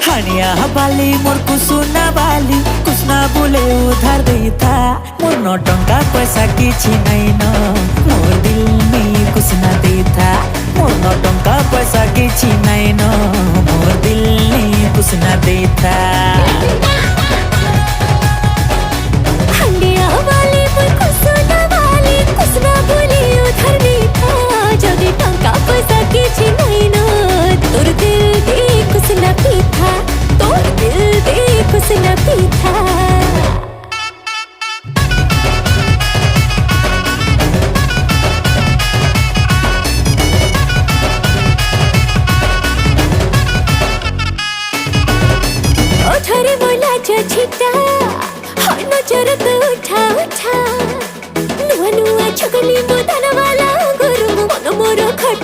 Haniyeh बाली मोर कुसुना बाली कुछ ना बोले उधार देता मोर न टंका पैसा किछि नहीं न मोर दिल में कुछ ना देता मोर न टंका पैसा किछि नहीं न मोर दिल में कुछ ना देता। हनिया बाली मोर कुसुना बाली कुछ ना बोले उधार देता जदी टंका पैसा किछि नहीं न तोर दिल दे कुछ ना पीता तोर दिल दे कुछ ना पीता।